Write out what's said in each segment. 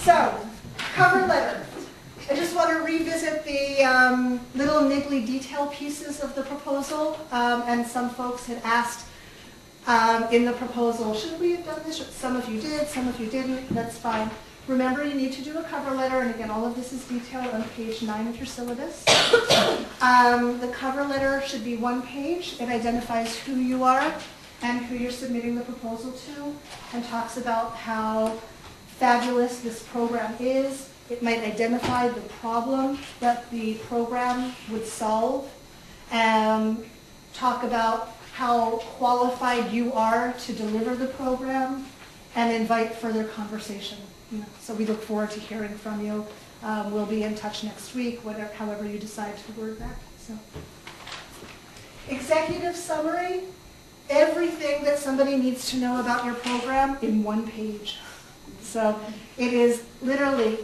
So, cover letter. I just want to revisit the little niggly detail pieces of the proposal, and some folks had asked in the proposal, should we have done this? Some of you did, some of you didn't, that's fine. Remember, you need to do a cover letter, and again, all of this is detailed on page 9 of your syllabus. The cover letter should be 1 page. It identifies who you are and who you're submitting the proposal to, and talks about how fabulous this program is. It might identify the problem that the program would solve, and talk about how qualified you are to deliver the program, and invite further conversation. So we look forward to hearing from you. We'll be in touch next week, whatever, however you decide to word that. So, executive summary, everything that somebody needs to know about your program in 1 page. So it is literally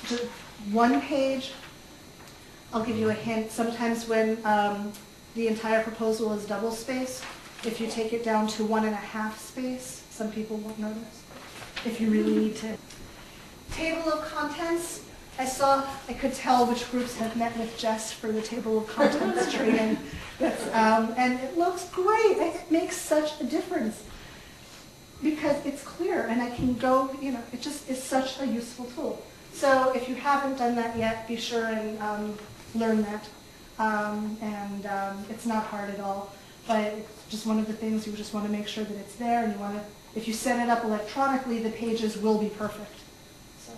just 1 page. I'll give you a hint. Sometimes when the entire proposal is double spaced, if you take it down to 1.5 space, some people won't notice. If you really need to. Table of contents. I could tell which groups have met with Jess for the table of contents training. And it looks great. It makes such a difference because it's clear, and I can go, it just is such a useful tool. So if you haven't done that yet, be sure and learn that. It's not hard at all, but it's just one of the things you just want to make sure that it's there, and you want to, if you set it up electronically, the pages will be perfect. So,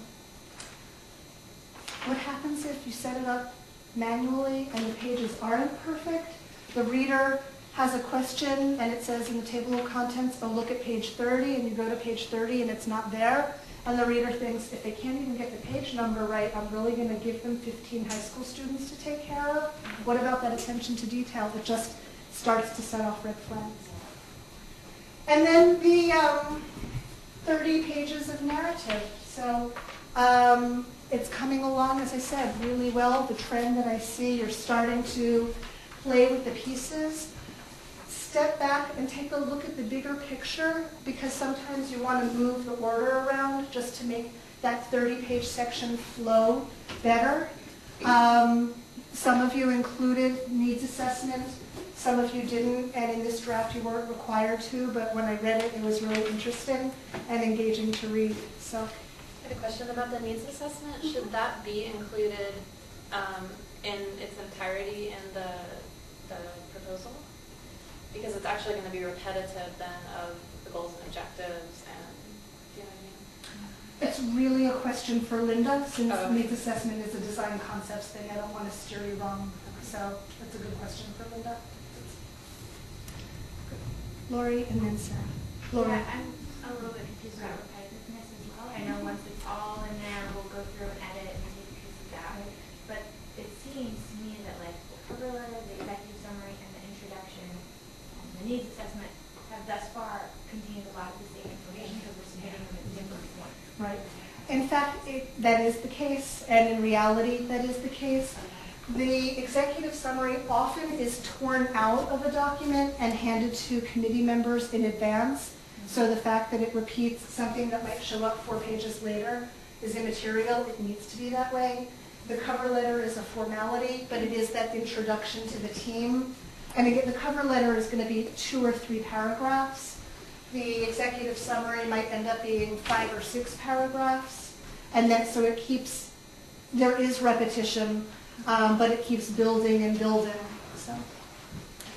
what happens if you set it up manually and the pages aren't perfect? The reader has a question and it says in the table of contents, oh, look at page 30, and you go to page 30 and it's not there. And the reader thinks, if they can't even get the page number right, I'm really going to give them 15 high school students to take care of? What about that attention to detail? It just starts to set off red flags. And then the 30 pages of narrative. So it's coming along, as I said, really well. The trend that I see, you're starting to play with the pieces. Step back and take a look at the bigger picture, because sometimes you want to move the order around just to make that 30-page section flow better. Some of you included needs assessment. Some of you didn't, and in this draft you weren't required to, but when I read it, it was really interesting and engaging to read. So, I had a question about the needs assessment. Should that be included in its entirety in the proposal? Because it's actually going to be repetitive then of the goals and objectives, and do you know what I mean? It's really a question for Linda, since needs assessment is a design concepts thing. I don't want to steer you wrong, so that's a good question for Linda. Lori and then Sarah. Lori. Yeah, I'm a little bit confused about repetitiveness as well. I know once it's all in there, we'll go through and edit and take pieces out. But it seems to me that like the cover letter, the executive summary, and the introduction, and the needs assessment have thus far contained a lot of the same information because we're submitting them at different points. Right. In fact, that is the case, and in reality, that is the case. The executive summary often is torn out of a document and handed to committee members in advance. So the fact that it repeats something that might show up 4 pages later is immaterial. It needs to be that way. The cover letter is a formality, but it is that introduction to the team. And again, the cover letter is going to be 2 or 3 paragraphs. The executive summary might end up being 5 or 6 paragraphs. And then so it keeps, there is repetition, but it keeps building and building. So,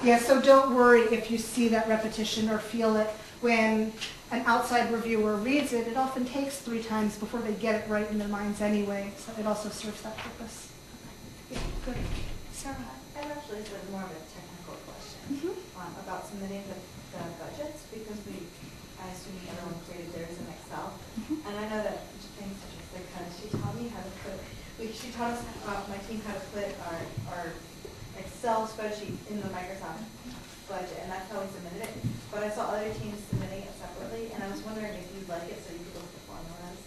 yeah, so don't worry if you see that repetition or feel it when an outside reviewer reads it. It often takes 3 times before they get it right in their minds anyway, so it also serves that purpose. Yeah, good. Sarah? I actually said more of a technical question about submitting the budgets, because I assume everyone created theirs in Excel. And I know that things such as the kind of, she taught me how to put, she taught us, my team, how to put our Excel spreadsheet in the Microsoft budget, and that's how we submitted it. But I saw other teams submitting it separately, and I was wondering if you'd like it so you could look at the formulas.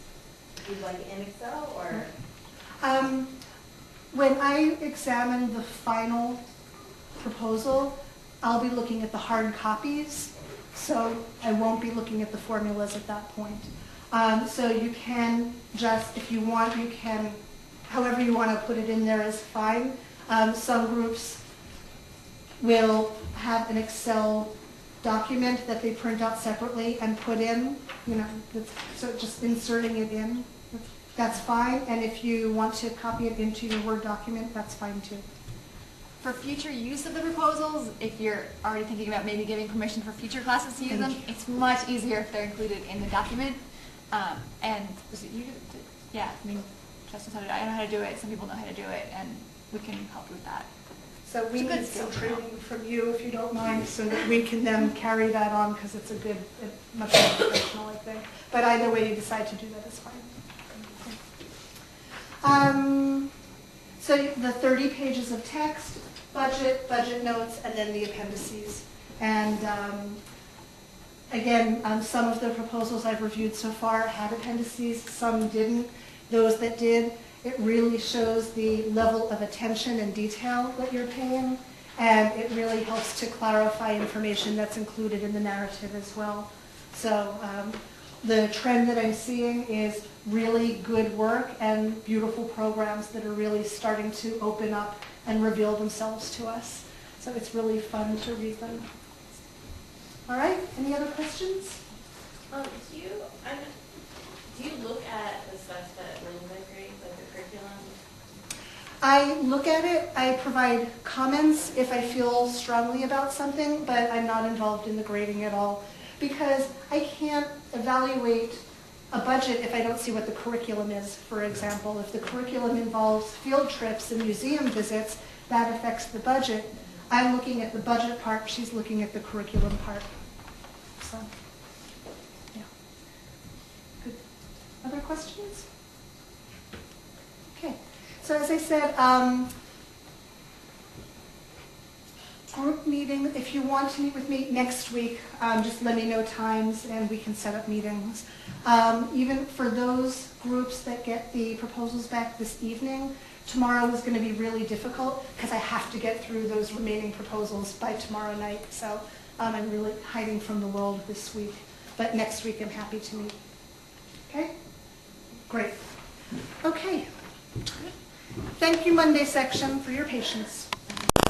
If you'd like it in Excel, or? When I examine the final proposal, I'll be looking at the hard copies, so I won't be looking at the formulas at that point. So you can just, if you want, you can, however you want to put it in there is fine. Some groups will have an Excel document that they print out separately and put in, so just inserting it in, that's fine. And if you want to copy it into your Word document, that's fine too. For future use of the proposals, if you're already thinking about maybe giving permission for future classes to use them, it's much easier if they're included in the document. And was it you? Yeah, I mean, Justin said it. I know how to do it. Some people know how to do it, and we can help you with that. So we It's a good need some skill to know. training from you, if you don't mind, so that we can then carry that on, because it's a good, much more professional, I think. But either way you decide to do that is fine. So the 30 pages of text, budget notes, and then the appendices. And again, some of the proposals I've reviewed so far had appendices, some didn't. Those that did, it really shows the level of attention and detail that you're paying, and it really helps to clarify information that's included in the narrative as well. So the trend that I'm seeing is really good work and beautiful programs that are really starting to open up and reveal themselves to us. So it's really fun to read them. All right, any other questions? Do you look at the stuff that Linda grades, like the curriculum? I look at it, I provide comments if I feel strongly about something, but I'm not involved in the grading at all, because I can't evaluate a budget if I don't see what the curriculum is. For example, if the curriculum involves field trips and museum visits, that affects the budget. I'm looking at the budget part, she's looking at the curriculum part. So, yeah. Good. Other questions? Okay. So as I said, group meeting, if you want to meet with me next week, just let me know times and we can set up meetings. Even for those groups that get the proposals back this evening, tomorrow is going to be really difficult because I have to get through those remaining proposals by tomorrow night. So I'm really hiding from the world this week. But next week I'm happy to meet. Okay? Great. Okay. Thank you, Monday section, for your patience.